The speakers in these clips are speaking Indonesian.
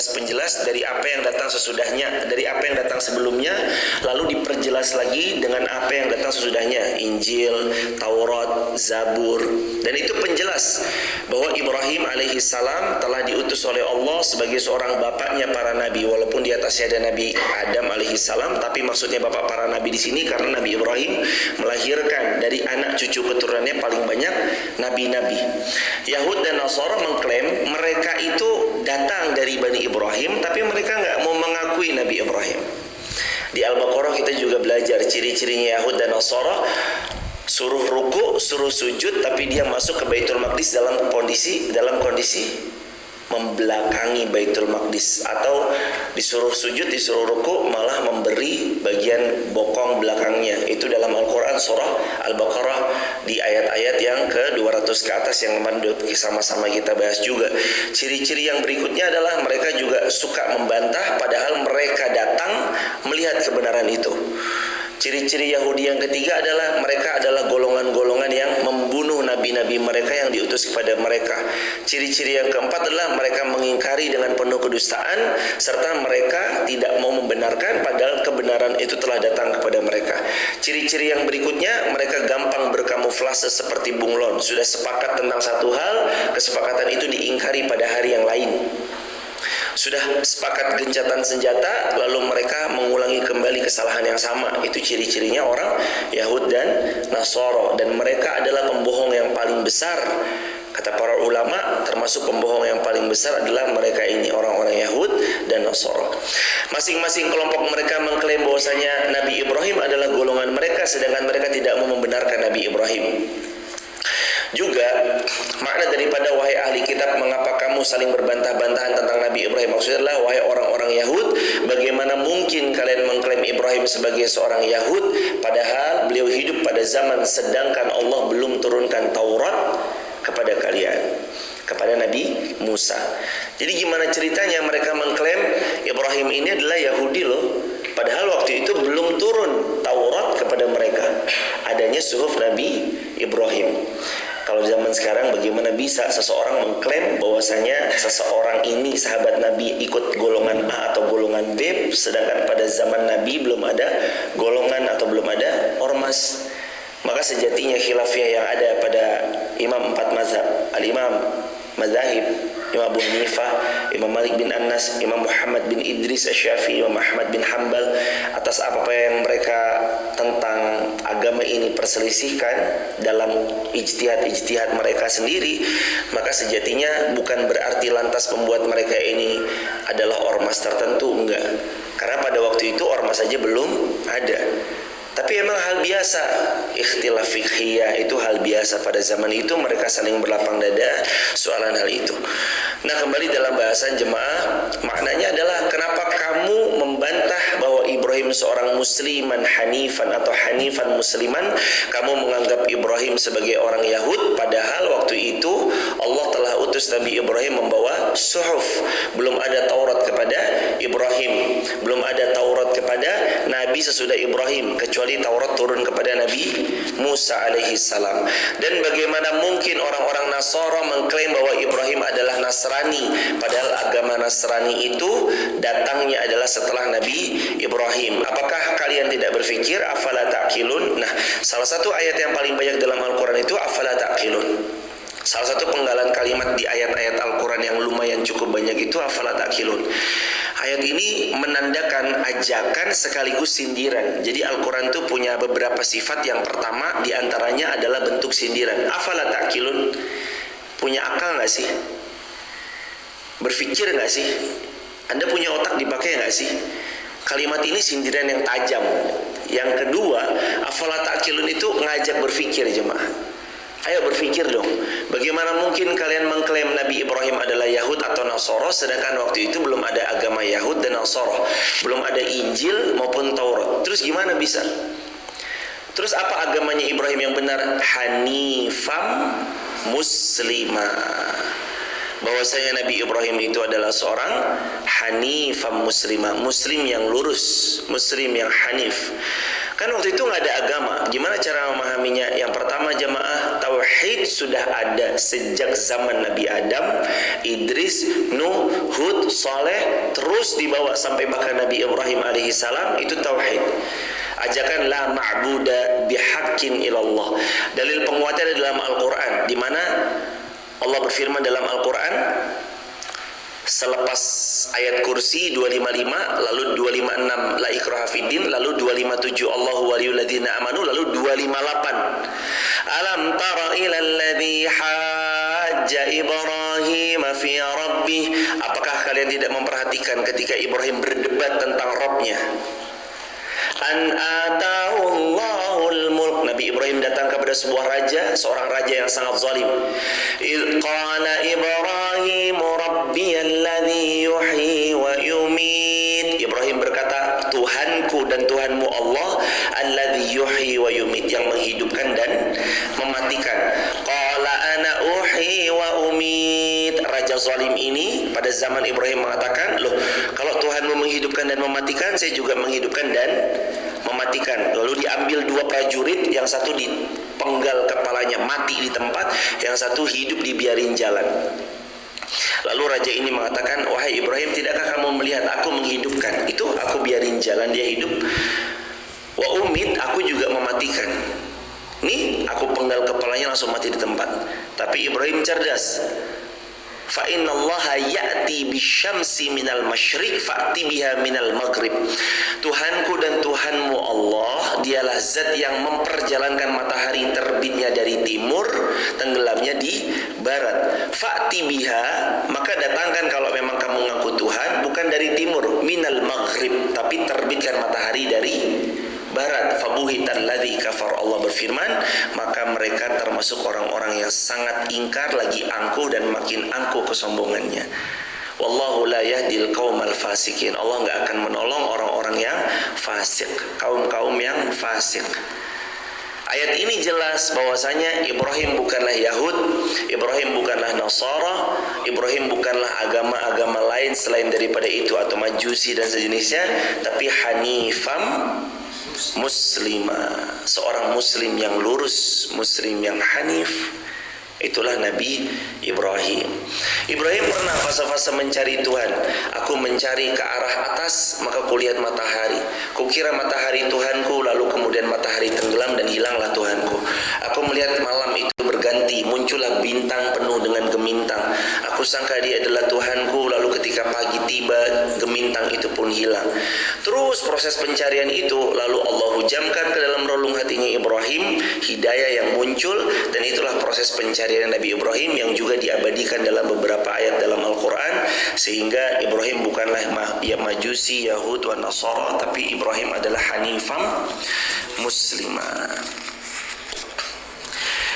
penjelas-penjelas dari apa yang datang sesudahnya, dari apa yang datang sebelumnya, lalu diperjelas lagi dengan apa yang datang sesudahnya, Injil, Taurat, Zabur. Dan itu penjelas bahwa Ibrahim alaihissalam telah diutus oleh Allah sebagai seorang bapaknya para nabi, walaupun di atasnya ada Nabi Adam alaihissalam, tapi maksudnya bapak para nabi di sini karena Nabi Ibrahim melahirkan dari anak cucu keturunannya paling banyak nabi-nabi. Yahud dan Nasara mengklaim mereka itu datang dari Bani Ibrahim, tapi mereka nggak mau mengakui Nabi Ibrahim. Di Al-Baqarah kita juga belajar ciri-cirinya Yahud dan Nasara, suruh ruku, suruh sujud, tapi dia masuk ke Baitul Maqdis dalam kondisi membelakangi Baitul Maqdis, atau disuruh sujud, disuruh ruku, malah memberi bagian bokong belakangnya. Itu dalam Al-Quran surah Al-Baqarah di ayat-ayat yang ke-200 ke atas yang kemarin sama-sama kita bahas juga. Ciri-ciri yang berikutnya adalah mereka juga suka membantah padahal mereka datang melihat kebenaran itu. Ciri-ciri Yahudi yang ketiga adalah mereka adalah golongan-golongan yang membunuh nabi-nabi mereka yang diutus kepada mereka. Ciri-ciri yang keempat adalah mereka mengingkari dengan penuh kedustaan, serta mereka tidak mau membenarkan padahal kebenaran itu telah datang kepada mereka. Ciri-ciri yang berikutnya, mereka gampang berkamuflase seperti bunglon. Sudah sepakat tentang satu hal, kesepakatan itu diingkari pada hari yang lain. Sudah sepakat gencatan senjata, lalu mereka mengulangi kembali kesalahan yang sama. Itu ciri-cirinya orang Yahud dan Nasara. Dan mereka adalah pembohong yang paling besar. Kata para ulama, termasuk pembohong yang paling besar adalah mereka ini, orang-orang Yahud dan Nasara. Masing-masing kelompok mereka mengklaim bahwasanya Nabi Ibrahim adalah golongan mereka, sedangkan mereka tidak mau membenarkan Nabi Ibrahim. Juga makna daripada wahai ahli kitab, mengapa kamu saling berbantah-bantahan tentang Nabi Ibrahim? Maksudnya adalah wahai orang-orang Yahud, bagaimana mungkin kalian mengklaim Ibrahim sebagai seorang Yahud padahal beliau hidup pada zaman sedangkan Allah belum turunkan Taurat kepada kalian, kepada Nabi Musa. Jadi gimana ceritanya mereka mengklaim Ibrahim ini adalah Yahudi loh, padahal waktu itu belum turun Taurat kepada mereka, adanya suhuf Nabi Ibrahim. Kalau zaman sekarang bagaimana bisa seseorang mengklaim bahwasanya seseorang ini sahabat Nabi ikut golongan A atau golongan B, sedangkan pada zaman Nabi belum ada golongan atau belum ada ormas. Maka sejatinya khilafiyah yang ada pada imam 4 mazhab, al-imam mazahib, Imam Abu Hanifah, Imam Malik bin Anas, Imam Muhammad bin Idris Asy-Syafi'i, Imam Ahmad bin Hanbal, atas apa yang mereka tentang agama ini perselisihkan dalam ijtihad mereka sendiri, maka sejatinya bukan berarti lantas membuat mereka ini adalah ormas tertentu, enggak. Karena pada waktu itu ormas saja belum ada. Tapi emang hal biasa, ikhtilaf fiqhiyah itu hal biasa pada zaman itu, mereka saling berlapang dada soalan hal itu. Nah, kembali dalam bahasan jemaah, maknanya adalah kenapa kamu membantah bahwa Ibrahim seorang musliman hanifan atau hanifan musliman, kamu menganggap Ibrahim sebagai orang Yahud, padahal waktu itu Allah telah utus Nabi Ibrahim membawa suhuf. Belum ada Taurat kepada Ibrahim, belum ada Taurat kepada Nabi sesudah Ibrahim, kecuali Taurat turun kepada Nabi Musa alaihi salam. Dan bagaimana mungkin orang-orang Nasara mengklaim bahwa Ibrahim adalah Nasrani, padahal agama Nasrani itu datangnya adalah setelah Nabi Ibrahim. Apakah kalian tidak berpikir? Afala ta'qilun? Nah, salah satu ayat yang paling banyak dalam Al-Quran itu afala ta'qilun. Salah satu penggalan kalimat di ayat-ayat Al-Quran yang lumayan cukup banyak itu afala ta'qilun. Ayat ini menandakan ajakan sekaligus sindiran. Jadi Al-Quran itu punya beberapa sifat. Yang pertama diantaranya adalah bentuk sindiran. Afala ta'qilun, punya akal gak sih? Berpikir gak sih? Anda punya otak dipakai gak sih? Kalimat ini sindiran yang tajam. Yang kedua, afala ta'qilun itu ngajak berpikir jemaah. Ayo berpikir dong, bagaimana mungkin kalian mengklaim Nabi Ibrahim adalah Yahud atau Nasara, sedangkan waktu itu belum ada agama Yahud dan Nasara, belum ada Injil maupun Taurat. Terus gimana bisa? Terus apa agamanya Ibrahim yang benar? Hanifam muslimah. Bahwasanya Nabi Ibrahim itu adalah seorang hanifam muslimah, muslim yang lurus, muslim yang hanif. Kan waktu itu nggak ada agama. Gimana cara memahaminya? Yang pertama jamaah tahu Tauhid sudah ada sejak zaman Nabi Adam, Idris, Nuh, Hud, Saleh, terus dibawa sampai bahkan Nabi Ibrahim alaihissalam. Itu tauhid. Ajakan la ma'buda bihaqqin ilallah. Dalil penguatnya dalam Al-Quran, di mana Allah berfirman dalam Al-Quran selepas ayat kursi 255, lalu 256 la ikraha fiddin, lalu 257 Allahu waliyul ladzina amanu, lalu 258 alam tara ilal ladzi hajja Ibrahim fi rabbih. Apakah kalian tidak memperhatikan ketika Ibrahim berdebat tentang Rabbnya? An atahu Allahul mulk. Nabi Ibrahim datang kepada sebuah raja, seorang raja yang sangat zalim. Idh qala Ibrahim rabbiyalladzi yuhyi wa yumit. Ibrahim berkata, Tuhanku dan Tuhanmu Allah, alladzi yuhyi wa yumit, yang menghidupkan dan mematikan. Qala ana uhyi wa umit. Raja zalim ini pada zaman Ibrahim mengatakan, loh, kalau Tuhanmu menghidupkan dan mematikan, saya juga menghidupkan dan mematikan. Lalu diambil dua prajurit, yang satu dipenggal kepalanya mati di tempat, yang satu hidup dibiarin jalan. Lalu raja ini mengatakan, wahai Ibrahim, tidakkah kamu melihat aku menghidupkan? Itu aku biarin jalan, dia hidup. Wa umit, aku juga mematikan. Nih, aku penggal kepalanya langsung mati di tempat. Tapi Ibrahim cerdas. Fa innallaha ya'ti bisyamsi minal masyriq fa'ti biha minal maghrib. Tuhanku dan Tuhanmu Allah, dialah zat yang memperjalankan matahari terbitnya dari timur, tenggelamnya di barat. Fa'ti biha, maka datangkan kalau memang kamu ngaku Tuhan, bukan dari timur, minal maghrib, tapi terbitkan matahari dari barat. Fabuhital ladzi kafar. Allah berfirman, maka mereka termasuk orang-orang yang sangat ingkar, lagi angkuh dan makin angkuh kesombongannya. Wallahu la yahdil qaumal fasikin. Allah enggak akan menolong orang-orang yang fasik, kaum-kaum yang fasik. Ayat ini jelas bahwasanya Ibrahim bukanlah Yahud, Ibrahim bukanlah Nasara, Ibrahim bukanlah agama-agama lain selain daripada itu atau Majusi dan sejenisnya, tapi Hanifam Muslimah, seorang muslim yang lurus, muslim yang hanif. Itulah Nabi Ibrahim. Ibrahim pernah fase-fase mencari Tuhan. Aku mencari ke arah atas, maka kulihat matahari. Kukira matahari Tuhanku, lalu kemudian matahari tenggelam dan hilanglah Tuhanku. Aku melihat malam itu berganti, muncullah bintang penuh dengan gemintang. Aku sangka dia adalah Tuhanku, lalu ketika pagi tiba, gemintang itu pun hilang. Terus proses pencarian itu, lalu Allah hujamkan ke dalam relung hatinya Ibrahim hidayah yang muncul, dan itulah proses pencarian Nabi Ibrahim yang juga diabadikan dalam beberapa ayat dalam Al-Quran, sehingga Ibrahim bukanlah Majusi, Yahud, wa Nasara, tapi Ibrahim adalah Hanifam Muslimah.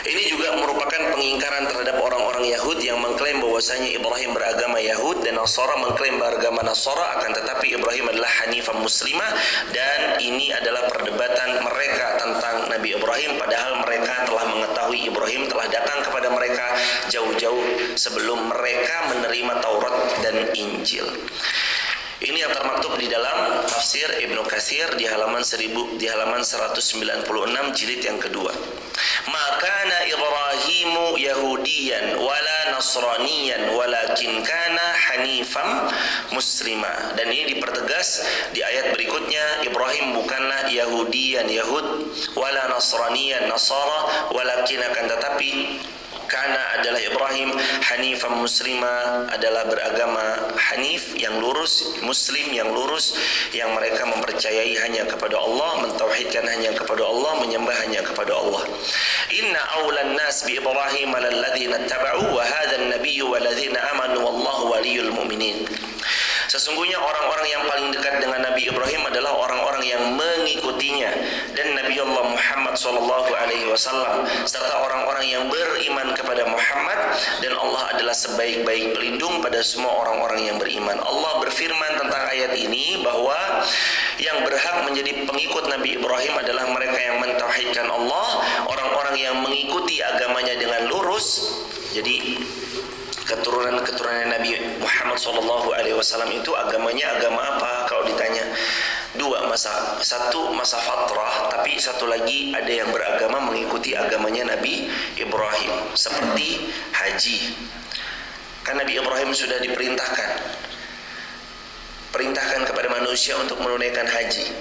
Ini juga merupakan pengingkaran terhadap orang-orang Yahud yang mengklaim bahwasanya Ibrahim beragama Yahud dan Nasara mengklaim beragama Nasara, akan tetapi Ibrahim adalah Hanifah Muslimah. Dan ini adalah perdebatan mereka tentang Nabi Ibrahim, padahal mereka telah mengetahui Ibrahim telah datang kepada mereka jauh-jauh sebelum mereka menerima Taurat dan Injil. Ini yang termaktub di dalam tafsir Ibnu Katsir di halaman 196 jilid yang kedua. Makana Ibrahimu Yahudiyan wala Nasraniyan walakin kana Hanifam Muslima. Dan ini dipertegas di ayat berikutnya, Ibrahim bukanlah Yahudiyan Yahud, wala Nasraniyan Nasara, walakin akan tetapi karena adalah Ibrahim Hanifam Muslima, adalah beragama Hanif yang lurus, Muslim yang lurus, yang mereka mempercayai hanya kepada Allah, mentauhidkan hanya kepada Allah, menyembah hanya kepada Allah. Inna awlan nas bi Ibrahim alladhina taba'u wa hadha an-nabiyyu walladhina amanu wallahu waliyul mu'minin. Sesungguhnya orang-orang yang paling dekat dengan Nabi Ibrahim adalah orang-orang yang mengikutinya, dan Nabi Allah Muhammad SAW, serta orang-orang yang beriman kepada Muhammad, dan Allah adalah sebaik-baik pelindung pada semua orang-orang yang beriman. Allah berfirman tentang ayat ini bahwa yang berhak menjadi pengikut Nabi Ibrahim adalah mereka yang mentauhidkan Allah, orang-orang yang mengikuti agamanya dengan lurus. Jadi keturunan Nabi Muhammad SAW itu agamanya agama apa? Kalau ditanya, Satu masa fatrah, tapi satu lagi ada yang beragama mengikuti agamanya Nabi Ibrahim, seperti haji. Kan Nabi Ibrahim sudah perintahkan kepada manusia untuk menunaikan haji.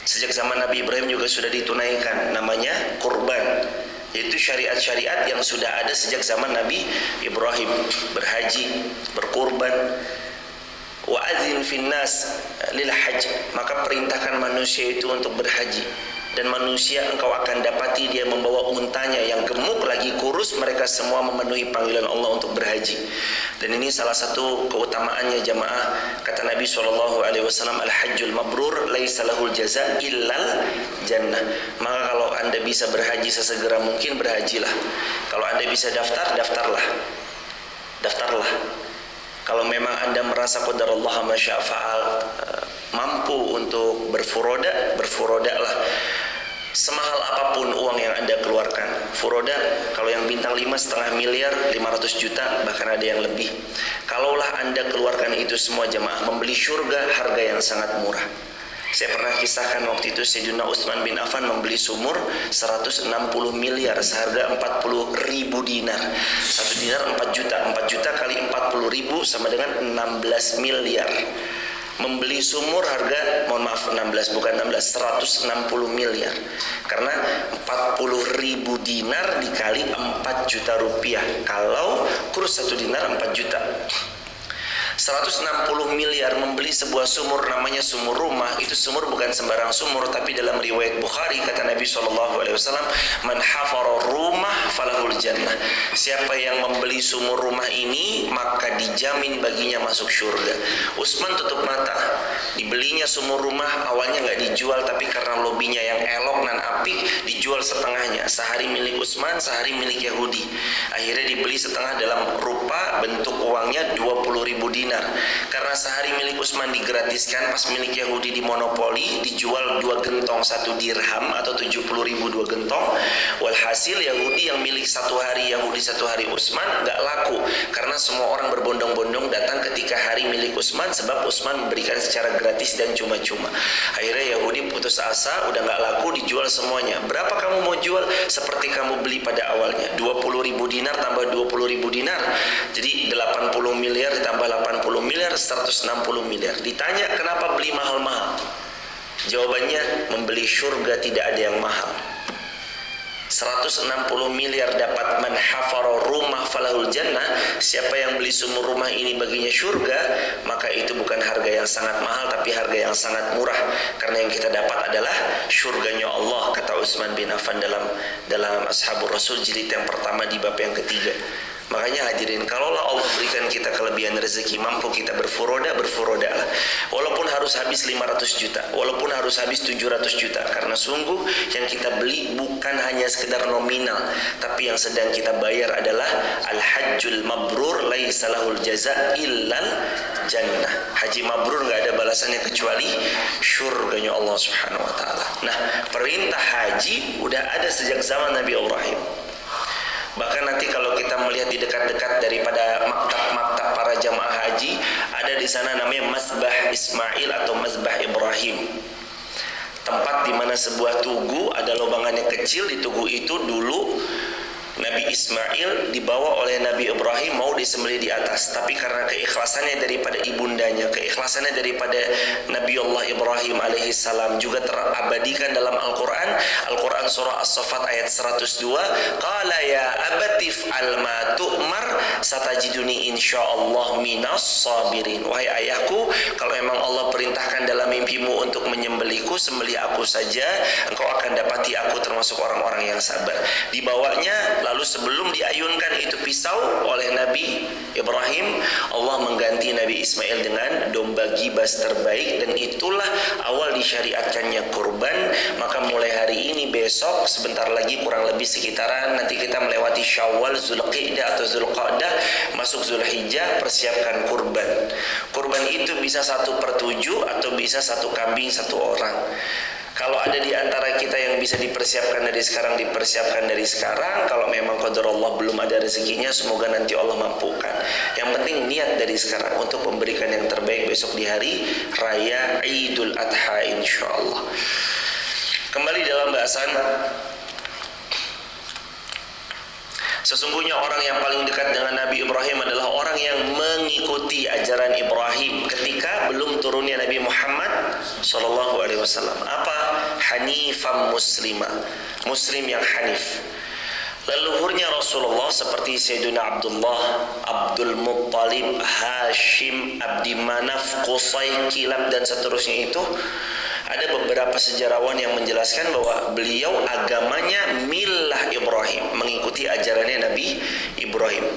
Sejak zaman Nabi Ibrahim juga sudah ditunaikan, namanya kurban, yaitu syariat-syariat yang sudah ada sejak zaman Nabi Ibrahim. Berhaji, berkurban. Wa adzin finnas lil hajj, maka perintahkan manusia itu untuk berhaji. Dan manusia engkau akan dapati dia membawa untanya yang gemuk lagi kurus, mereka semua memenuhi panggilan Allah untuk berhaji. Dan ini salah satu keutamaannya jamaah. Kata Nabi SAW, al-hajjul mabrur laisa lahul jaza illal jannah. Maka kalau anda bisa berhaji sesegera mungkin, berhajilah. Kalau anda bisa daftarlah. Kalau memang anda merasa qadarullah ma syaa fa'al, mampu untuk berfurodalah. Semahal apapun uang yang anda keluarkan. Furoda, kalau yang bintang 5,5 miliar, 500 juta, bahkan ada yang lebih. Kalaulah anda keluarkan itu semua jamaah, membeli surga harga yang sangat murah. Saya pernah kisahkan waktu itu Sayyidina Utsman bin Affan membeli sumur 160 miliar seharga 40.000 dinar. 1 dinar 4 juta. 4 juta kali 40.000 sama dengan 16 miliar. Membeli sumur harga, mohon maaf 16 bukan 16, 160 miliar. Karena 40.000 dinar dikali 4 juta rupiah. Kalau kurs 1 dinar 4 juta. 160 miliar membeli sebuah sumur, namanya sumur rumah. Itu sumur bukan sembarang sumur, tapi dalam riwayat Bukhari kata Nabi SAW, man hafara rumah falahul jannah. Siapa yang membeli sumur rumah ini maka dijamin baginya masuk surga. Utsman tutup mata. Dibelinya sumur rumah, awalnya nggak dijual, tapi karena lobinya yang elok dan apik dijual setengahnya. Sehari milik Utsman, sehari milik Yahudi. Akhirnya dibeli setengah dalam rupa bentuk uangnya 20.000 dinar. Karena sehari milik Utsman digratiskan, pas milik Yahudi dimonopoli, dijual 2 gentong 1 dirham atau 70.000 2 gentong. Walhasil Yahudi yang milik 1 hari Yahudi 1 hari Utsman gak laku, karena semua orang berbondong-bondong datang ketika hari milik Utsman, sebab Utsman memberikan secara gratis dan cuma-cuma. Akhirnya Yahudi putus asa, udah gak laku, dijual semuanya. Berapa kamu mau jual? Seperti kamu beli pada awalnya, 20.000 dinar tambah 20.000 dinar, jadi 80 miliar ditambah 80 miliar, 160 miliar. Ditanya kenapa beli mahal-mahal? Jawabannya, membeli surga tidak ada yang mahal. 160 miliar dapat man hafara rumah falahul jannah. Siapa yang beli sumur rumah ini baginya surga, maka itu bukan harga yang sangat mahal, tapi harga yang sangat murah. Karena yang kita dapat adalah surganya Allah, kata Utsman bin Affan dalam Ashabur Rasul jilid yang pertama di bab yang ketiga. Makanya hadirin, kalaulah Allah berikan kita kelebihan rezeki, mampu kita berfurodalah. Walaupun harus habis 500 juta, walaupun harus habis 700 juta, karena sungguh yang kita beli bukan hanya sekedar nominal, tapi yang sedang kita bayar adalah al-hajjul mabrur laisa lahul jaza illal jannah. Haji mabrur gak ada balasannya kecuali surganya Allah Subhanahu wa taala. Nah, perintah haji udah ada sejak zaman Nabi Ibrahim. Bahkan nanti kalau kita melihat di dekat-dekat daripada maktab-maktab para jamaah haji, ada di sana namanya Mazbah Ismail atau Mazbah Ibrahim. Tempat di mana sebuah tugu, ada lobangannya kecil. Di tugu itu dulu Nabi Ismail dibawa oleh Nabi Ibrahim mau disembelih di atas, tapi karena keikhlasannya daripada ibundanya, keikhlasannya daripada Nabi Allah Ibrahim alaihissalam, juga terabadikan dalam Al-Quran. Al-Quran surah As-Saffat ayat 102, qala ya abatif al-ma tu'mar satajiduni insyaallah minas sabirin. Wahai ayahku, kalau emang Allah perintahkan dalam mimpimu untuk menyembelihku, sembelih aku saja, engkau akan dapati aku termasuk orang-orang yang sabar. Dibawanya, lalu sebelum diayunkan itu pisau oleh Nabi Ibrahim, Allah mengganti Nabi Ismail dengan domba gibas terbaik, dan itulah awal disyariatkannya kurban. Maka mulai hari ini, besok, sebentar lagi kurang lebih sekitaran, nanti kita melewati Syawal, Zulqidah atau Zulqa'dah, masuk Zulhijjah, persiapkan kurban. Kurban itu bisa 1/7 atau bisa 1 kambing 1 orang. Kalau ada di antara kita yang bisa dipersiapkan dari sekarang, dipersiapkan dari sekarang. Kalau memang qadarullah belum ada rezekinya, semoga nanti Allah mampukan. Yang penting niat dari sekarang untuk memberikan yang terbaik besok di hari Raya Idul Adha insyaallah. Kembali dalam bahasan, sesungguhnya orang yang paling dekat dengan Nabi Ibrahim adalah orang yang mengikuti ajaran Ibrahim ketika belum turunnya Nabi Muhammad SAW. Apa? Hanifan muslimah, muslim yang hanif. Leluhurnya Rasulullah seperti Sayyidina Abdullah, Abdul Muttalib, Hashim, Abdi Manaf, Qusay, Kilab dan seterusnya itu, ada beberapa sejarawan yang menjelaskan bahwa beliau agamanya millah Ibrahim, mengikuti ajarannya Nabi Ibrahim.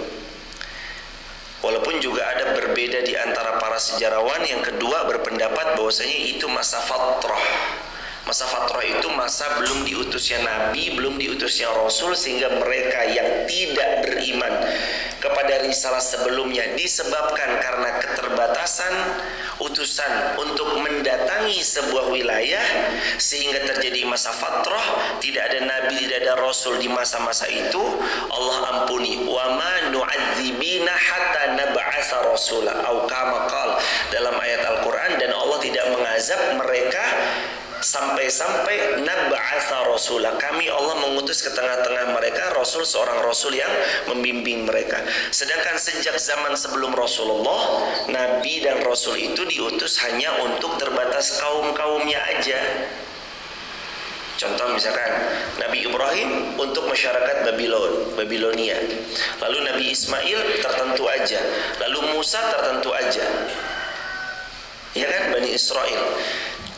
Walaupun juga ada berbeda di antara para sejarawan. Yang kedua berpendapat bahwasanya itu masa fatrah. Masa fatrah itu masa belum diutusnya Nabi, belum diutusnya Rasul, sehingga mereka yang tidak beriman kepada risalah sebelumnya disebabkan karena keterbatasan utusan untuk mendatangi sebuah wilayah, sehingga terjadi masa fatrah, tidak ada Nabi, tidak ada Rasul di masa-masa itu. Allah ampuni, wa ma nu'adzibina hatta nab'atsa rasula, atau kama qala dalam ayat Al-Quran, dan Allah tidak mengazab mereka sampai-sampai nab'atsa rasula, kami Allah mengutus ke tengah-tengah mereka Rasul, seorang Rasul yang membimbing mereka. Sedangkan sejak zaman sebelum Rasulullah, Nabi dan Rasul itu diutus hanya untuk terbatas kaum-kaumnya aja. Contoh misalkan Nabi Ibrahim untuk masyarakat Babilonia, lalu Nabi Ismail tertentu aja, lalu Musa tertentu aja, ya kan, Bani Israel.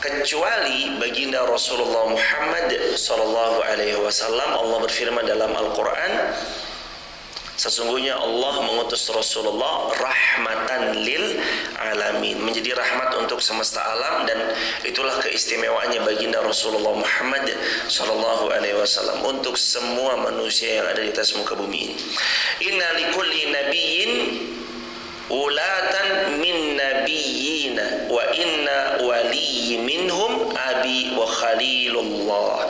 Kecuali baginda Rasulullah Muhammad sallallahu alaihi wasallam, Allah berfirman dalam Al-Quran, sesungguhnya Allah mengutus Rasulullah rahmatan lil alamin, menjadi rahmat untuk semesta alam. Dan itulah keistimewaannya baginda Rasulullah Muhammad sallallahu alaihi wasallam untuk semua manusia yang ada di atas muka bumi ini. Inna likulli nabiyyin ulatan min nabiyina wa inna wali minhum abi wa khalilullah.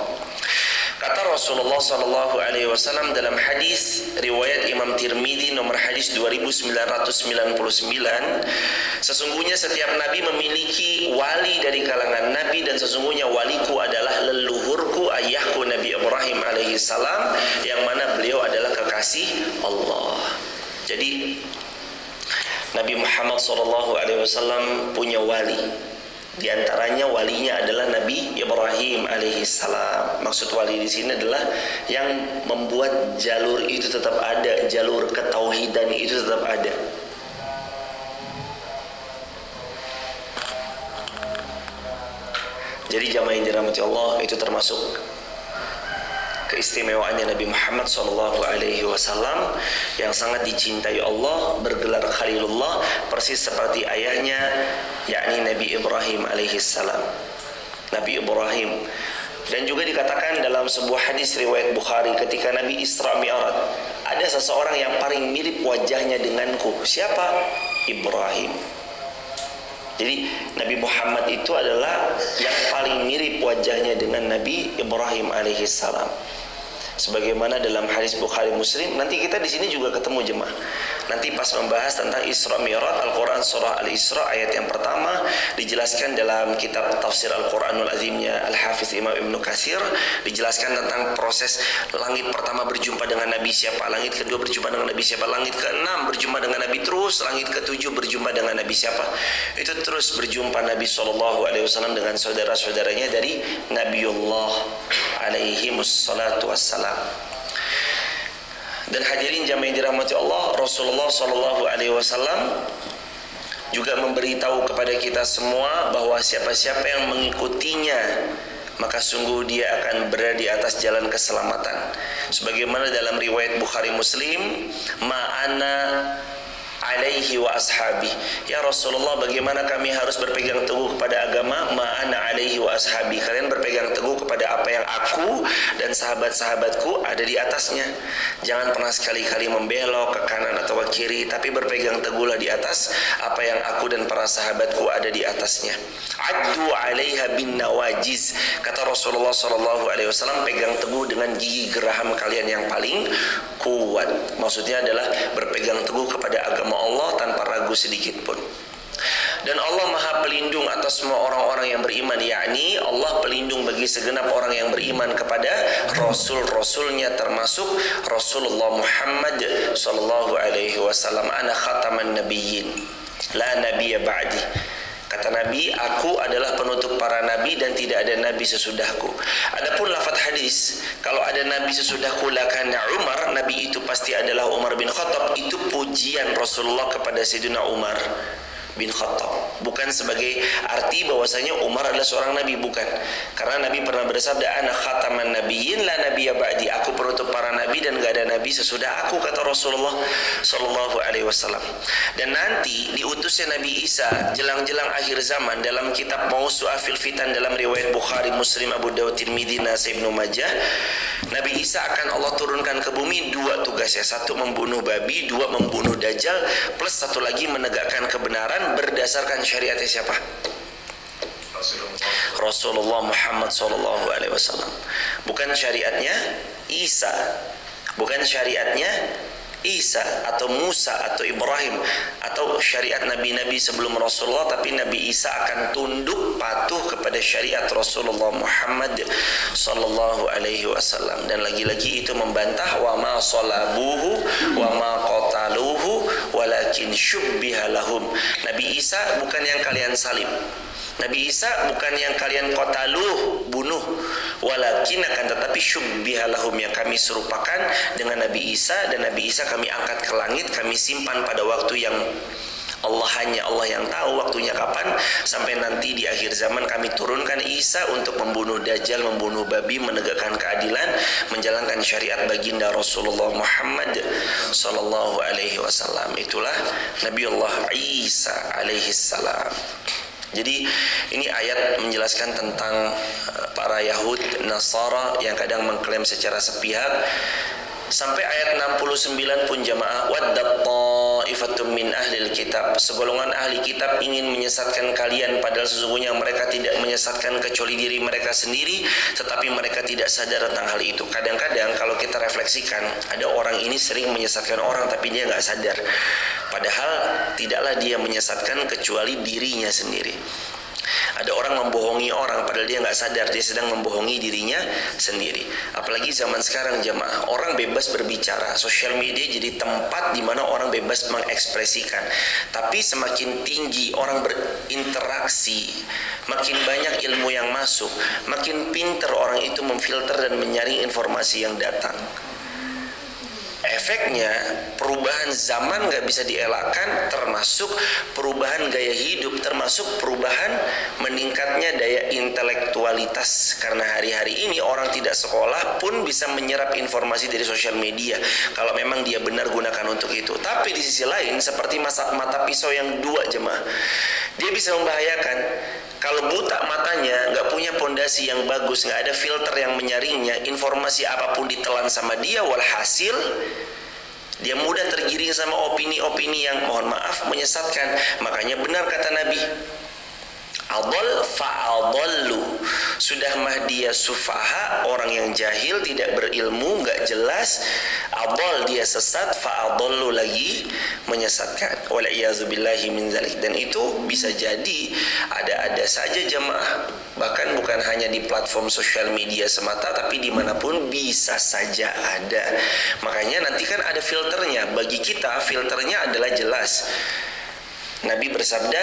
Kata Rasulullah sallallahu alaihi wasallam dalam hadis riwayat Imam Tirmidzi nomor hadis 2999, sesungguhnya setiap nabi memiliki wali dari kalangan nabi, dan sesungguhnya waliku adalah leluhurku, ayahku Nabi Ibrahim alaihi salam, yang mana beliau adalah kekasih Allah. Jadi Nabi Muhammad SAW punya wali. Di antaranya walinya adalah Nabi Ibrahim alaihissalam. Maksud wali di sini adalah yang membuat jalur itu tetap ada, jalur ketauhidan itu tetap ada. Jadi jamaah yang dirahmati Allah, itu termasuk keistimewaannya Nabi Muhammad SAW yang sangat dicintai Allah, bergelar Khalilullah, persis seperti ayahnya, yakni Nabi Ibrahim alaihissalam. Nabi Ibrahim. Dan juga dikatakan dalam sebuah hadis riwayat Bukhari, ketika Nabi Isra Mi'raj, ada seseorang yang paling mirip wajahnya denganku. Siapa? Ibrahim. Jadi Nabi Muhammad itu adalah yang paling mirip wajahnya dengan Nabi Ibrahim alaihissalam. Sebagaimana dalam hadis Bukhari Muslim, nanti kita di sini juga ketemu jemaah. Nanti pas membahas tentang Isra Mi'raj, Al-Quran surah Al-Isra ayat yang pertama dijelaskan dalam kitab tafsir Al-Quranul Azimnya Al-Hafiz Imam Ibnu Katsir, dijelaskan tentang proses langit pertama berjumpa dengan Nabi siapa, langit kedua berjumpa dengan Nabi siapa, langit ke-6 berjumpa dengan Nabi terus, langit ke-7 berjumpa dengan Nabi siapa. Itu terus berjumpa Nabi SAW dengan saudara-saudaranya dari Nabiullah alaihi wassalatu wassalam. Dan hadirin jamaah yang dirahmati Allah, Rasulullah SAW juga memberitahu kepada kita semua bahwa siapa-siapa yang mengikutinya, maka sungguh dia akan berada di atas jalan keselamatan. Sebagaimana dalam riwayat Bukhari Muslim, ma'ana alaihi wa ashabi. Ya Rasulullah, bagaimana kami harus berpegang teguh kepada agama? Ma'ana alaihi wa ashabi. Kalian berpegang teguh kepada apa yang aku dan sahabat-sahabatku ada di atasnya. Jangan pernah sekali-kali membelok ke kanan atau ke kiri, tapi berpegang teguhlah di atas apa yang aku dan para sahabatku ada di atasnya. Addu 'alaiha bin nawajiz, kata Rasulullah SAW, pegang teguh dengan gigi geraham kalian yang paling kuat. Maksudnya adalah berpegang teguh kepada agama Allah tanpa ragu sedikit pun. Dan Allah Maha Pelindung atas semua orang-orang yang beriman, yakni Allah pelindung bagi segenap orang yang beriman kepada Rasul-Rasulnya, termasuk Rasulullah Muhammad sallallahu alaihi wasallam. Ana khataman nabiyyin, la nabiyya ba'di. Kata Nabi, aku adalah penutup para nabi dan tidak ada nabi sesudahku. Adapun lafaz hadis, kalau ada nabi sesudahku lakana Umar, nabi itu pasti adalah Umar bin Khattab. Itu pujian Rasulullah kepada Sayyidina Umar bin Khattab, bukan sebagai arti bahwasanya Umar adalah seorang nabi, bukan. Karena Nabi pernah bersabda, ana khataman nabiyyin la nabiyya ba'di, aku penutup para nabi dan gak ada nabi sesudah aku, kata Rasulullah sallallahu alaihi wasallam. Dan nanti diutusnya Nabi Isa jelang-jelang akhir zaman, dalam kitab Mausu'ah fil Fitan, dalam riwayat Bukhari, Muslim, Abu Dawud, Tirmidzi, Nasai, Ibnu Majah, Nabi Isa akan Allah turunkan ke bumi, dua tugasnya, satu membunuh babi, dua membunuh Dajjal, plus satu lagi menegakkan kebenaran berdasarkan syariatnya siapa? Rasulullah Muhammad sallallahu alaihi wasallam. Bukan syariatnya Isa, bukan syariatnya Isa atau Musa atau Ibrahim atau syariat nabi-nabi sebelum Rasulullah, tapi Nabi Isa akan tunduk patuh kepada syariat Rasulullah Muhammad sallallahu alaihi wasallam. Dan lagi-lagi itu membantah wa ma salabuhu wa ma qataluhu walakin syubbiha lahum. Nabi Isa bukan yang kalian salib, Nabi Isa bukan yang kalian qataluh, bunuh, walakin akan tetapi syubbiha lahum, yang kami serupakan dengan Nabi Isa, dan Nabi Isa kami angkat ke langit, kami simpan pada waktu yang hanya Allah yang tahu waktunya kapan, sampai nanti di akhir zaman kami turunkan Isa untuk membunuh Dajjal, membunuh babi, menegakkan keadilan, menjalankan syariat baginda Rasulullah Muhammad sallallahu alaihi wasallam. Itulah Nabi Allah Isa alaihi salam. Jadi ini ayat menjelaskan tentang para Yahud, Nasara yang kadang mengklaim secara sepihak. Sampai ayat 69 pun jamaah, waddat ta'ifatum min ahlil kitab, segolongan ahli kitab ingin menyesatkan kalian, padahal sesungguhnya mereka tidak menyesatkan kecuali diri mereka sendiri, tetapi mereka tidak sadar tentang hal itu. Kadang-kadang kalau kita refleksikan, ada orang ini sering menyesatkan orang tapi dia nggak sadar, padahal tidaklah dia menyesatkan kecuali dirinya sendiri. Ada orang membohongi orang padahal dia nggak sadar dia sedang membohongi dirinya sendiri. Apalagi zaman sekarang jamaah, orang bebas berbicara, sosial media jadi tempat di mana orang bebas mengekspresikan. Tapi semakin tinggi orang berinteraksi, makin banyak ilmu yang masuk, makin pintar orang itu memfilter dan menyaring informasi yang datang. Efeknya perubahan zaman gak bisa dielakkan, termasuk perubahan gaya hidup, termasuk perubahan meningkatnya daya intelektualitas. Karena hari-hari ini orang tidak sekolah pun bisa menyerap informasi dari sosial media, kalau memang dia benar gunakan untuk itu. Tapi di sisi lain, seperti mata pisau yang dua jemaah, dia bisa membahayakan. Kalau buta matanya, nggak punya pondasi yang bagus, nggak ada filter yang menyaringnya, informasi apapun ditelan sama dia, walhasil dia mudah tergiring sama opini-opini yang mohon maaf menyesatkan. Makanya benar kata Nabi, adall fa'adallu, sudah mah dia sufaha, orang yang jahil, tidak berilmu, nggak jelas, adall dia sesat, fa'adallu lagi menyesatkan. Wal'iyazubillahi min zalik. Dan itu bisa jadi ada saja jamaah, bahkan bukan hanya di platform sosial media semata, tapi dimanapun bisa saja ada. Makanya nanti kan ada filternya. Bagi kita filternya adalah jelas. Nabi bersabda,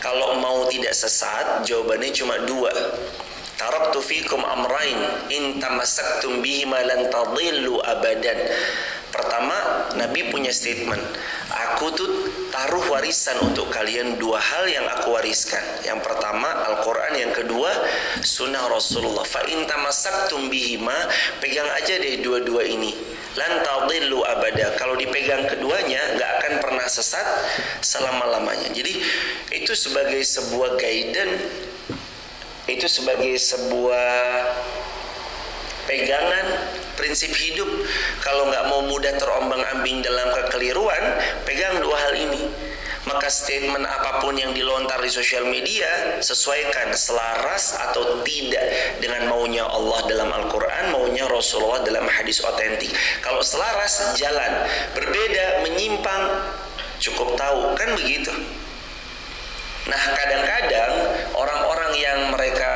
kalau mau tidak sesat, jawabannya cuma dua. Taraktu fikum amrain in tamassaktum bihima lan tadillu abadan. Pertama, Nabi punya statement, aku tuh taruh warisan untuk kalian, dua hal yang aku wariskan. Yang pertama Al-Quran, yang kedua sunnah Rasulullah. Fa in tamassaktum bihima, pegang aja deh dua-dua ini, lan tadillu abada. Kalau dipegang keduanya nggak akan pernah sesat selama-lamanya. Jadi itu sebagai sebuah guidance, itu sebagai sebuah pegangan prinsip hidup. Kalau nggak mau mudah terombang-ambing dalam kekeliruan, pegang dua hal ini. Maka statement apapun yang dilontar di sosial media, sesuaikan selaras atau tidak dengan maunya Allah dalam Al-Quran, maunya Rasulullah dalam hadis otentik. Kalau selaras, jalan. Berbeda, menyimpang, cukup tahu, kan begitu. Nah, kadang-kadang orang-orang yang mereka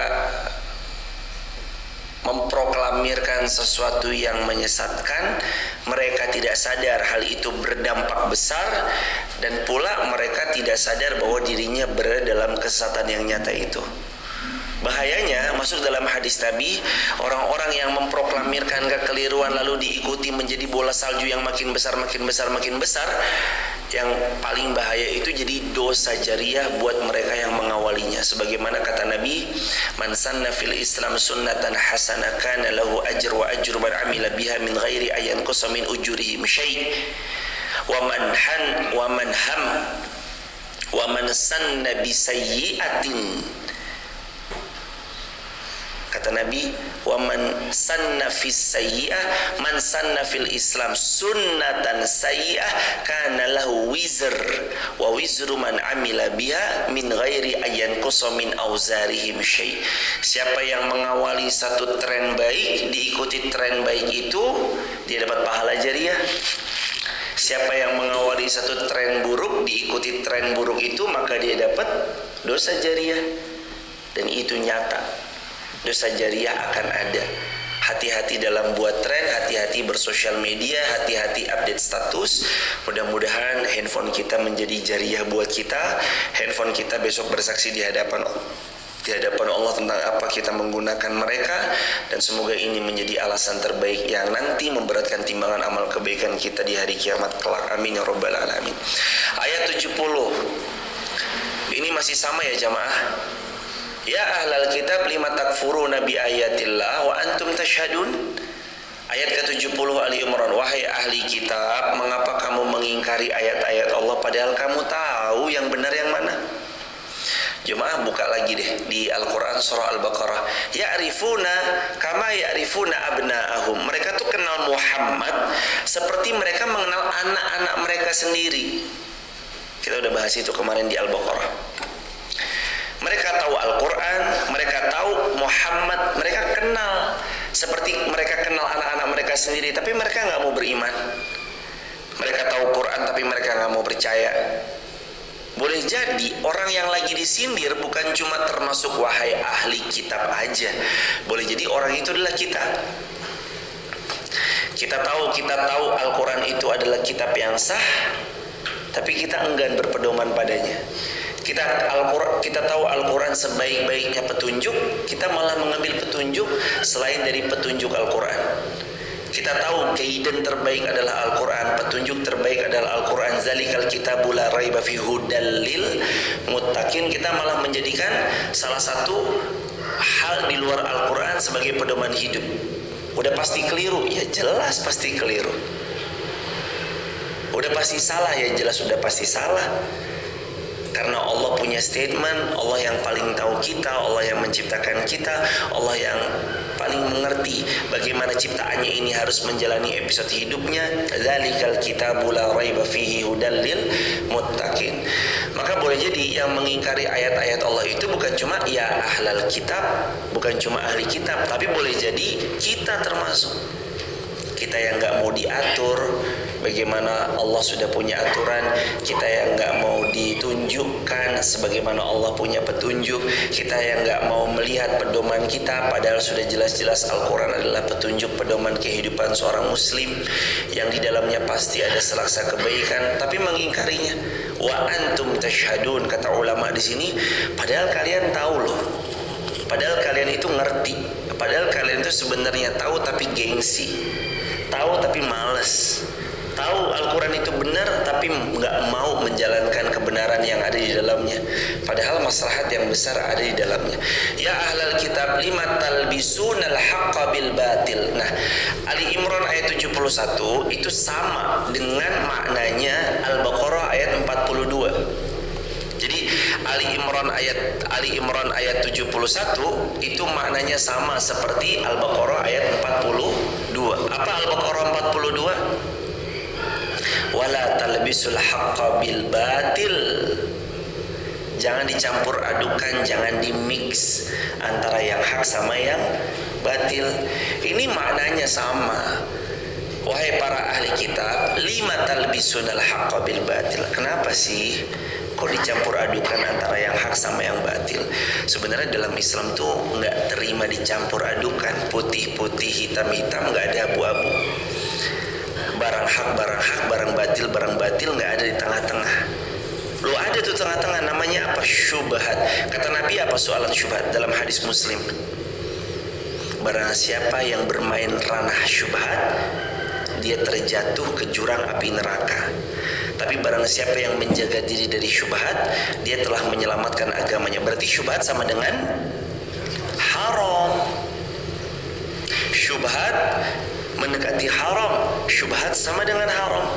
memproklamirkan sesuatu yang menyesatkan, mereka tidak sadar hal itu berdampak besar, dan pula mereka tidak sadar bahwa dirinya berada dalam kesesatan yang nyata itu. Bahayanya masuk dalam hadis Nabi, orang-orang yang memproklamirkan kekeliruan lalu diikuti menjadi bola salju yang makin besar, makin besar, makin besar. Yang paling bahaya itu jadi dosa jariah buat mereka yang mengawalinya. Sebagaimana kata Nabi, man sanna fil Islam sunnatan hasanah kana lahu ajr wa ajru man amila biha min ghairi ayan qusa min ujurihim syai'. Wa man sanna bi sayyi'atin, kata Nabi, wa man sanna fis sayyi'ah, man sanna fil Islam sunnatan sayyi'ah kana lahu wizr wa wizru man amila biha min ghairi ayan qusa min auzarihim syai'. Siapa yang mengawali satu tren baik, diikuti tren baik itu, dia dapat pahala jariah. Siapa yang mengawali satu tren buruk, diikuti tren buruk itu, maka dia dapat dosa jariah. Dan itu nyata, dosa jariah akan ada. Hati-hati dalam buat tren, hati-hati bersosial media, hati-hati update status. Mudah-mudahan handphone kita menjadi jariah buat kita. Handphone kita besok bersaksi di hadapan Allah tentang apa kita menggunakan mereka, dan semoga ini menjadi alasan terbaik yang nanti memberatkan timbangan amal kebaikan kita di hari kiamat kelak. Amin ya rabbal alamin. Ayat 70 ini masih sama ya jamaah. Ya ahlal kitab lima takfuruna bi ayatillah wa antum tashhadun. Ayat ke-70 Ali Imran, wahai ahli kitab, mengapa kamu mengingkari ayat-ayat Allah padahal kamu tahu yang benar yang mana? Jemaah buka lagi deh di Al-Quran surah Al-Baqarah. Ya'rifuna kama ya'rifuna abna'ahum. Mereka tuh kenal Muhammad seperti mereka mengenal anak-anak mereka sendiri. Kita udah bahas itu kemarin di Al-Baqarah. Mereka tahu Al-Quran, mereka tahu Muhammad, mereka kenal seperti mereka kenal anak-anak mereka sendiri, tapi mereka nggak mau beriman. Mereka tahu Quran tapi mereka nggak mau percaya. Boleh jadi orang yang lagi disindir bukan cuma termasuk wahai ahli kitab aja. Boleh jadi orang itu adalah kita. Kita tahu Al-Quran itu adalah kitab yang sah, tapi kita enggan berpedoman padanya. Kita tahu Al-Quran sebaik-baiknya petunjuk, kita malah mengambil petunjuk selain dari petunjuk Al-Quran. Kita tahu guidance terbaik adalah Al-Quran, petunjuk terbaik adalah Al-Quran. Zalikal kitabu la raiba fihi hudal lil muttaqin. Kita malah menjadikan salah satu hal di luar Al-Quran sebagai pedoman hidup. Udah pasti keliru, ya jelas pasti keliru. Udah pasti salah, ya jelas sudah pasti salah. Karena Allah punya statement, Allah yang paling tahu kita, Allah yang menciptakan kita, Allah yang paling mengerti bagaimana ciptaannya ini harus menjalani episode hidupnya. Dzalikal kitabu la raiba fihi hudal lil muttaqin. Maka boleh jadi yang mengingkari ayat-ayat Allah itu bukan cuma ya ahlal kitab, bukan cuma ahli kitab, tapi boleh jadi kita termasuk. Kita yang gak mau diatur bagaimana Allah sudah punya aturan, kita yang gak mau ditunjukkan sebagaimana Allah punya petunjuk, kita yang gak mau melihat pedoman kita padahal sudah jelas-jelas Al-Quran adalah petunjuk pedoman kehidupan seorang muslim yang di dalamnya pasti ada selaksa kebaikan, tapi mengingkarinya. Wa antum tashhadun, kata ulama di sini, padahal kalian tahu loh, padahal kalian itu ngerti, padahal kalian itu sebenarnya tahu tapi gengsi, tahu tapi malas, tahu Al-Quran itu benar tapi nggak mau menjalankan kebenaran yang ada di dalamnya, padahal maslahat yang besar ada di dalamnya. Ya ahlal kitab lima talbisunal haqqa bil batil. Nah, Ali Imran ayat 71 itu sama dengan maknanya Al-Baqarah ayat 42. Jadi Ali Imran ayat 71 itu maknanya sama seperti Al-Baqarah ayat 42. Apa talbisul haqqa bil batil. Jangan dicampur adukan, jangan dimix antara yang hak sama yang batil. Ini maknanya sama. Wahai para ahli kitab, lima talbisunal haqqa bil batil. Kenapa sih kok dicampur adukan antara yang hak sama yang batil? Sebenarnya dalam Islam tuh nggak terima dicampur adukan, putih-putih, hitam-hitam, nggak ada abu-abu. Barang hak, barang batil nggak ada di tengah-tengah. Lu ada tuh tengah-tengah, namanya apa? Syubhat. Kata Nabi apa soalan syubhat dalam hadis Muslim? Barang siapa yang bermain ranah syubhat, dia terjatuh ke jurang api neraka. Tapi barang siapa yang menjaga diri dari syubhat, dia telah menyelamatkan agamanya. Berarti syubhat sama dengan haram. Syubhat mendekati haram, syubhat sama dengan haram.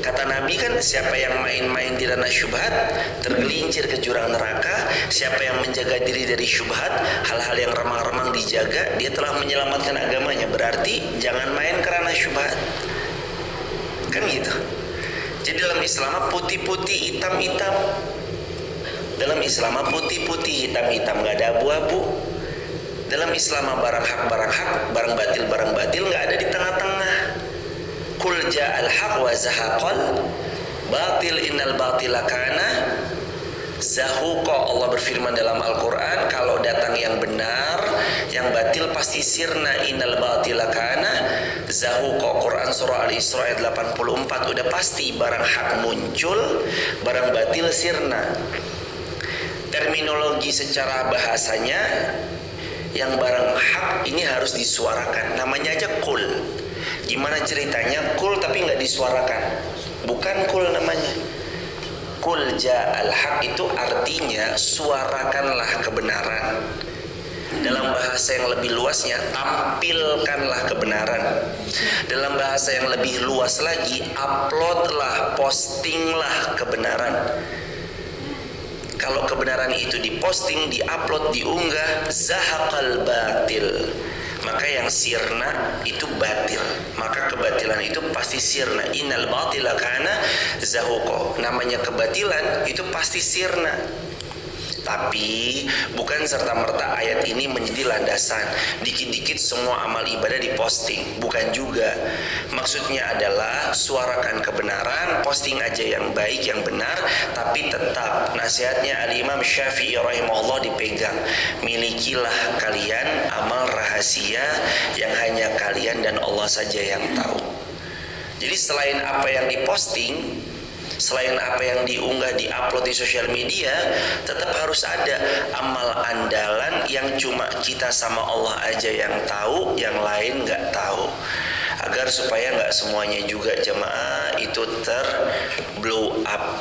Kata Nabi kan, siapa yang main-main di ranah syubhat tergelincir ke jurang neraka. Siapa yang menjaga diri dari syubhat, hal-hal yang remang-remang dijaga, dia telah menyelamatkan agamanya. Berarti jangan main ke ranah syubhat. Kan gitu. Jadi dalam Islam putih-putih, hitam-hitam. Dalam Islam putih-putih, hitam-hitam, nggak ada abu-abu. Dalam Islam barang hak, barang batil nggak ada di tengah-tengah. Qul ja'al haq wa zahaqal batil innal batila kana zahuqa. Allah berfirman dalam Al-Quran, kalau datang yang benar, yang batil pasti sirna. Innal batila kana zahuqa. Quran surah Al-Isra ayat 84. Udah pasti barang hak muncul, barang batil sirna. Terminologi secara bahasanya, yang barang hak ini harus disuarakan, namanya aja qul. Gimana ceritanya qul tapi nggak disuarakan? Bukan qul namanya. Qul ja'al haq itu artinya suarakanlah kebenaran. Dalam bahasa yang lebih luasnya, tampilkanlah kebenaran. Dalam bahasa yang lebih luas lagi, uploadlah, postinglah kebenaran. Kalau kebenaran itu diposting, diupload, diunggah, zahaqal batil, maka yang sirna itu batil, maka kebatilan itu pasti sirna. Innal batila kana zahuqa. Namanya kebatilan itu pasti sirna. Tapi bukan serta-merta ayat ini menjadi landasan dikit-dikit semua amal ibadah diposting. Bukan juga. Maksudnya adalah suarakan kebenaran, posting aja yang baik, yang benar. Tapi tetap nasihatnya Al-Imam Syafi'i rahimahullah dipegang. Milikilah kalian amal rahasia yang hanya kalian dan Allah saja yang tahu. Jadi selain apa yang diposting, selain apa yang diunggah, diupload di sosial media, tetap harus ada amal andalan yang cuma kita sama Allah aja yang tahu, yang lain nggak tahu. Agar supaya nggak semuanya juga jemaah itu blow up.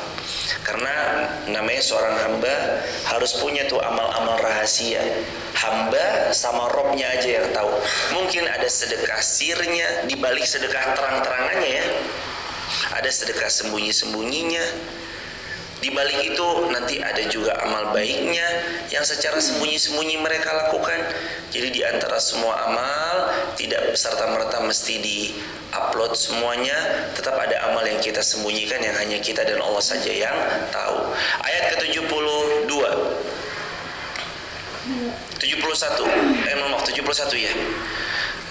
Karena namanya seorang hamba harus punya tuh amal-amal rahasia. Hamba sama Robnya aja yang tahu. Mungkin ada sedekah sirnya di balik sedekah terang-terangannya ya. Ada sedekah sembunyi-sembunyinya. Di balik itu nanti ada juga amal baiknya yang secara sembunyi-sembunyi mereka lakukan. Jadi di antara semua amal tidak serta-merta mesti di-upload semuanya. Tetap ada amal yang kita sembunyikan yang hanya kita dan Allah saja yang tahu. Ayat ke-72 71 ya.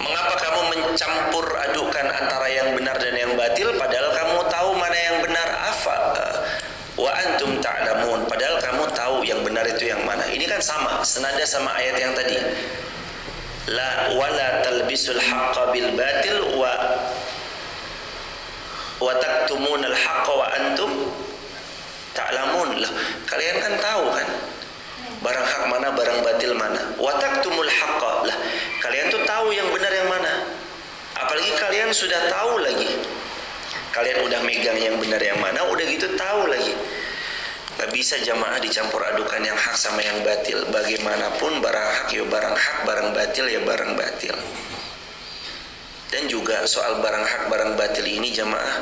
Mengapa kamu mencampur adukan antara yang benar dan yang batil, padahal kamu tahu mana yang benar? Wa antum ta'lamun, padahal kamu tahu yang benar itu yang mana. Ini kan sama, senada sama ayat yang tadi. La wala talbisul haqqa bil batil wa taktumunal haqqa wa antum ta'lamun. Lah, kalian kan tahu kan barang hak mana, barang batil mana. Wa taktumul haqqa. Lah, kalian tuh tahu yang benar yang mana. Apalagi kalian sudah tahu lagi. Kalian udah megang yang benar yang mana, udah gitu tahu lagi. Gak bisa jamaah dicampur adukan yang hak sama yang batil. Bagaimanapun barang hak ya barang hak, barang batil ya barang batil. Dan juga soal barang hak, barang batil ini jamaah,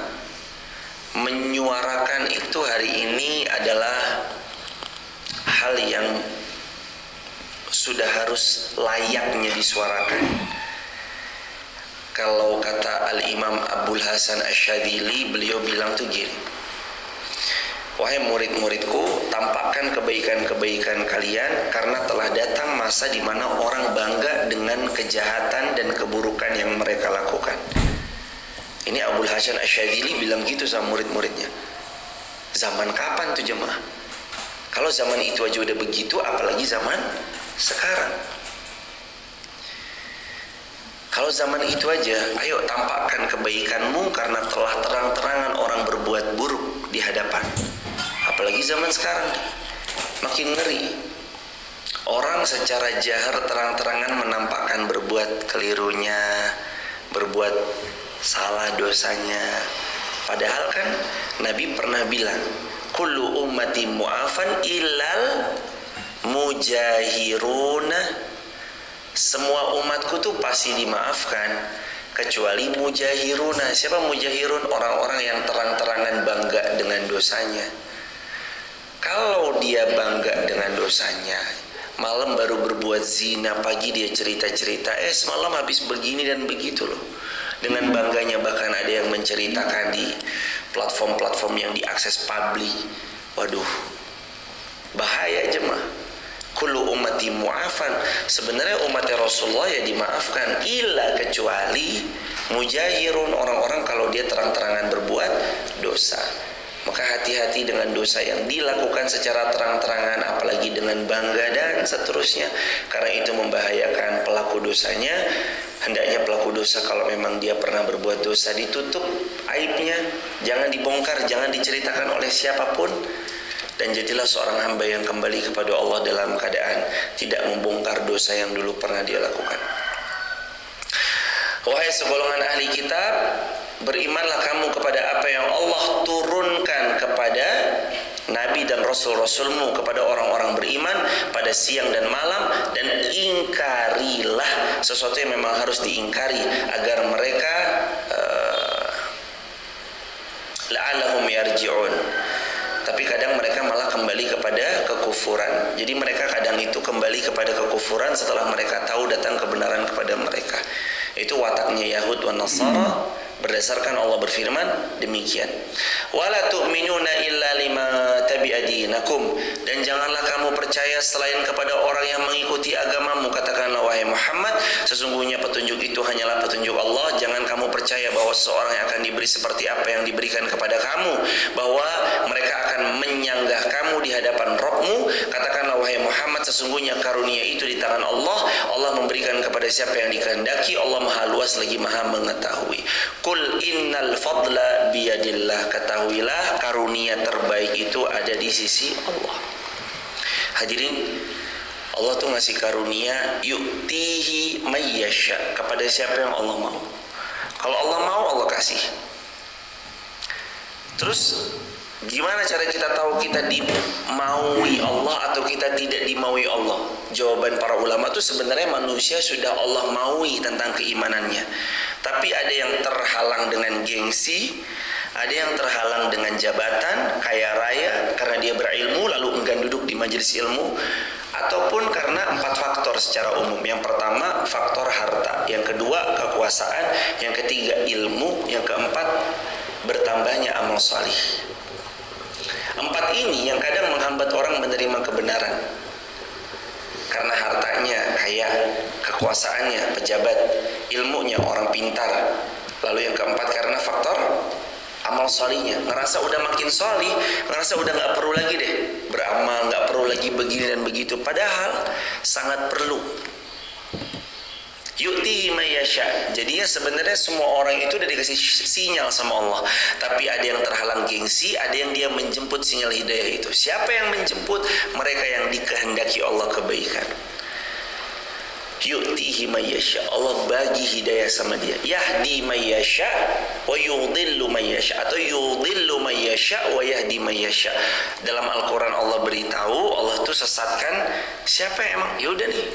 menyuarakan itu hari ini adalah hal yang sudah harus layaknya disuarakan. Kalau kata Al-Imam Abul Hasan Asyadzili, beliau bilang tuh gini, wahai murid-muridku, tampakkan kebaikan-kebaikan kalian karena telah datang masa di mana orang bangga dengan kejahatan dan keburukan yang mereka lakukan. Ini Abul Hasan Asyadzili bilang gitu sama murid-muridnya. Zaman kapan tuh jemaah? Kalau zaman itu aja udah begitu, apalagi zaman sekarang. Kalau zaman itu aja, ayo tampakkan kebaikanmu karena telah terang-terangan orang berbuat buruk di hadapan. Apalagi zaman sekarang, makin ngeri. Orang secara jahar terang-terangan menampakkan berbuat kelirunya, berbuat salah dosanya. Padahal kan Nabi pernah bilang, kullu ummati mu'afan illal mujahiruna. Semua umatku tuh pasti dimaafkan kecuali mujahiruna. Siapa mujahirun? Orang-orang yang terang-terangan bangga dengan dosanya. Kalau dia bangga dengan dosanya, malam baru berbuat zina, pagi dia cerita-cerita, semalam habis begini dan begitu loh. Dengan bangganya, bahkan ada yang menceritakan di platform-platform yang diakses publik. Waduh, bahaya jemaah. Kullu ummati mu'afan. Sebenarnya umatnya Rasulullah ya dimaafkan, illa kecuali mujahirun, orang-orang kalau dia terang-terangan berbuat dosa. Maka hati-hati dengan dosa yang dilakukan secara terang-terangan, apalagi dengan bangga dan seterusnya, karena itu membahayakan pelaku dosanya. Hendaknya pelaku dosa kalau memang dia pernah berbuat dosa ditutup aibnya, jangan dibongkar, jangan diceritakan oleh siapapun. Dan jadilah seorang hamba yang kembali kepada Allah dalam keadaan tidak membongkar dosa yang dulu pernah dia lakukan. Wahai segolongan ahli kitab, berimanlah kamu kepada apa yang Allah turunkan kepada Nabi dan Rasul-Rasulmu, kepada orang-orang beriman pada siang dan malam, dan ingkarilah sesuatu yang memang harus diingkari agar mereka la'allahum yarji'un. Tapi kadang mereka malah kembali kepada kekufuran. Jadi mereka kadang itu kembali kepada kekufuran setelah mereka tahu datang kebenaran kepada mereka. Itu wataknya Yahud dan Nasara. Berdasarkan Allah berfirman demikian. Wala tu'minuna illa lima tabi'a dinakum. Dan janganlah kamu percaya selain kepada orang yang mengikuti agamamu. Katakanlah wahai Muhammad, sesungguhnya petunjuk itu hanyalah petunjuk Allah. Jangan kamu percaya bahwa seseorang yang akan diberi seperti apa yang diberikan kepada kamu, bahwa mereka akan menyanggah kamu di hadapan Rabbmu. Katakanlah wahai Muhammad, sesungguhnya karunia itu di tangan Allah. Allah memberikan kepada siapa yang dikehendaki. Allah Maha luas lagi Maha mengetahui. Qul innal fadla biyadillah. Ketahuilah karunia terbaik itu ada di sisi Allah. Hadirin, Allah tuh ngasih karunia yu'tihi mayyasha, kepada siapa yang Allah mau. Kalau Allah mau, Allah kasih. Terus gimana cara kita tahu kita dimaui Allah atau kita tidak dimaui Allah? Jawaban para ulama itu sebenarnya manusia sudah Allah maui tentang keimanannya. Tapi ada yang terhalang dengan gengsi, ada yang terhalang dengan jabatan, kaya raya, karena dia berilmu lalu enggan duduk di majelis ilmu, ataupun karena 4 faktor secara umum. Yang pertama faktor harta, yang kedua kekuasaan, yang ketiga ilmu, yang keempat bertambahnya amal salih. 4 ini yang kadang menghambat orang menerima kebenaran. Karena hartanya kaya, kekuasaannya pejabat, ilmunya orang pintar. Lalu yang keempat karena faktor amal solihnya. Ngerasa udah makin solih, ngerasa udah gak perlu lagi deh beramal, gak perlu lagi begini dan begitu. Padahal sangat perlu. Yu'tihi mayyasha. Jadinya sebenarnya semua orang itu udah dikasih sinyal sama Allah. Tapi ada yang terhalang gengsi, ada yang dia menjemput sinyal hidayah itu. Siapa yang menjemput? Mereka yang dikehendaki Allah kebaikan. Yu'tihi mayyasha. Allah bagi hidayah sama dia. Yahdi mayyasha wa yudhillu mayyasha, atau yudhillu mayyasha wa yahdi mayyasha. Dalam Al-Quran Allah beritahu, Allah tuh sesatkan siapa yang emang yaudah nih.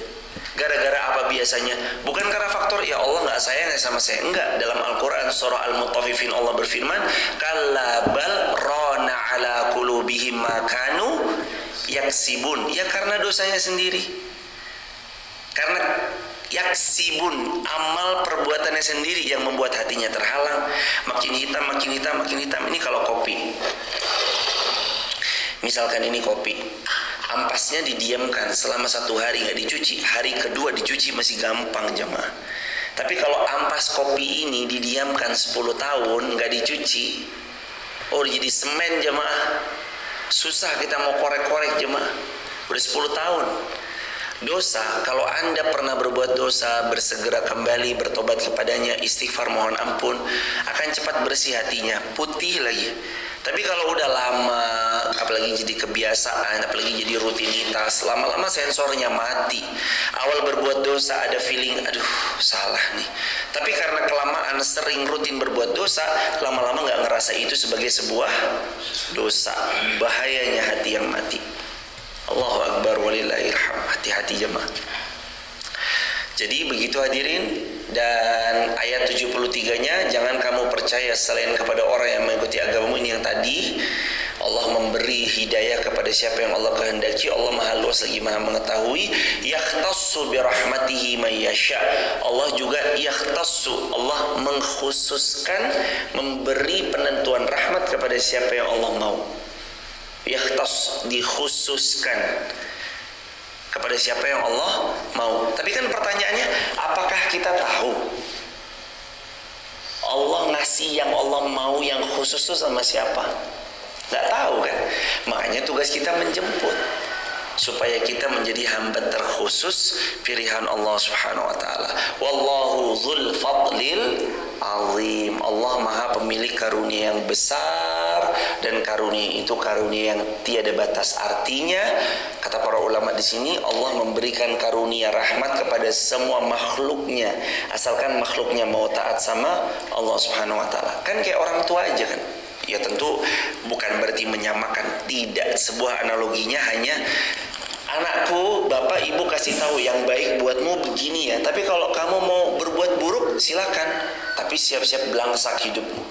Gara-gara apa biasanya? Bukan karena faktor ya Allah gak sayang sama saya. Enggak. Dalam Al-Quran surah Al-Mutaffifin Allah berfirman, kalla bal rana ala qulubihim ma kanu yaksibun. Ya karena dosanya sendiri. Karena yaksibun, amal perbuatannya sendiri yang membuat hatinya terhalang, makin hitam, makin hitam, makin hitam. Ini kalau kopi. Misalkan ini kopi, ampasnya didiamkan selama 1 hari nggak dicuci, hari kedua dicuci masih gampang jemaah. Tapi kalau ampas kopi ini didiamkan 10 tahun nggak dicuci, oh jadi semen jemaah. Susah kita mau korek-korek jemaah. Udah 10 tahun. Dosa, kalau Anda pernah berbuat dosa, bersegera kembali, bertobat kepadanya, istighfar, mohon ampun, akan cepat bersih hatinya, putih lagi. Tapi kalau udah lama, apalagi jadi kebiasaan, apalagi jadi rutinitas, lama-lama sensornya mati. Awal berbuat dosa ada feeling, aduh salah nih. Tapi karena kelamaan sering rutin berbuat dosa, lama-lama gak ngerasa itu sebagai sebuah dosa. Bahayanya hati yang mati. Allahu Akbar walillahilhamd. Hati-hati jemaah. Jadi begitu hadirin. Dan ayat 73-nya, jangan kamu percaya selain kepada orang yang mengikuti agamamu. Ini yang tadi, Allah memberi hidayah kepada siapa yang Allah kehendaki. Allah maha luas lagi maha mengetahui. Yakhtassu birahmatihi man yasha. Allah juga yakhtassu, Allah mengkhususkan, memberi penentuan rahmat kepada siapa yang Allah mau. Yakhtas, dikhususkan kepada siapa yang Allah mau. Tapi kan pertanyaannya, apakah kita tahu Allah ngasih yang Allah mau yang khusus itu sama siapa? Nggak tahu kan? Makanya tugas kita menjemput supaya kita menjadi hamba terkhusus pilihan Allah Subhanahu wa taala. Wallahu dzul fadlil azim. Allah Maha pemilik karunia yang besar, dan karunia itu karunia yang tiada batas. Artinya, kata para ulama di sini, Allah memberikan karunia rahmat kepada semua makhluknya, asalkan makhluknya mau taat sama Allah Subhanahu wa taala. Kan kayak orang tua aja kan. Ya tentu bukan berarti menyamakan, tidak. Sebuah analoginya hanya, anakku, bapak ibu kasih tahu yang baik buatmu begini ya, tapi kalau kamu mau berbuat buruk silakan, tapi siap-siap belangsak hidupmu.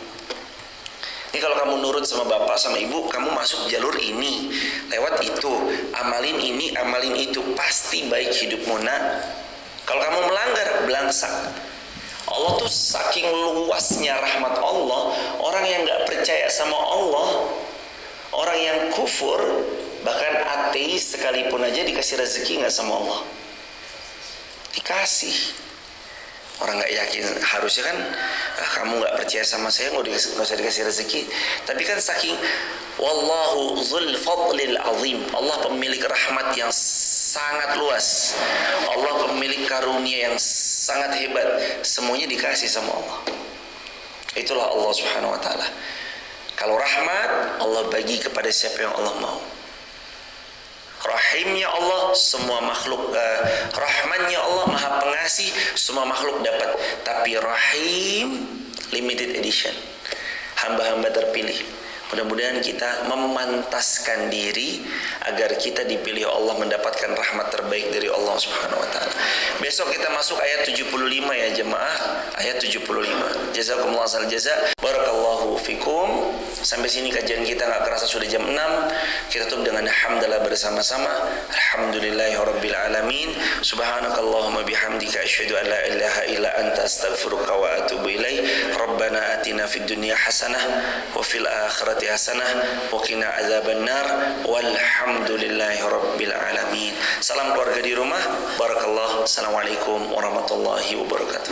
Ini kalau kamu nurut sama bapak sama ibu, kamu masuk jalur ini, lewat itu, amalin ini, amalin itu, pasti baik hidupmu. Nah, kalau kamu melanggar, belangsak. Allah tuh saking luasnya rahmat Allah, orang yang gak percaya sama Allah, orang yang kufur, bahkan ateis sekalipun aja dikasih rezeki gak sama Allah. Dikasih. Orang gak yakin, harusnya kan, kamu gak percaya sama saya, gak usah dikasih rezeki. Tapi kan saking, wallahu dzul fadlil azim, Allah pemilik rahmat yang sangat luas, Allah pemilik karunia yang sangat hebat, semuanya dikasih sama Allah. Itulah Allah Subhanahu wa taala. Kalau rahmat, Allah bagi kepada siapa yang Allah mau. Rahimnya Allah, semua makhluk, rahmannya Allah maha pengasih, semua makhluk dapat. Tapi rahim limited edition, hamba-hamba terpilih. Mudah-mudahan kita memantaskan diri agar kita dipilih Allah, mendapatkan rahmat terbaik dari Allah Subhanahu wa taala. Besok kita masuk ayat 75 ya jemaah, ayat 75. Jazakumullah khairal jaza. Barakallahu fikum. Sampai sini kajian kita, enggak kerasa sudah jam 6. Kita tutup dengan hamdalah bersama-sama. Alhamdulillahirabbil alamin. Subhanakallahumma bihamdika asyhadu an la ilaha illa anta astaghfiruka wa atubu ilaik. Rabbana atina fid dunya hasanah wa fil akhirati hasanah wa qina adzabannar walhamdulillahi rabbil alamin. Salam keluarga di rumah. Barakallah. Assalamualaikum warahmatullahi wabarakatuh.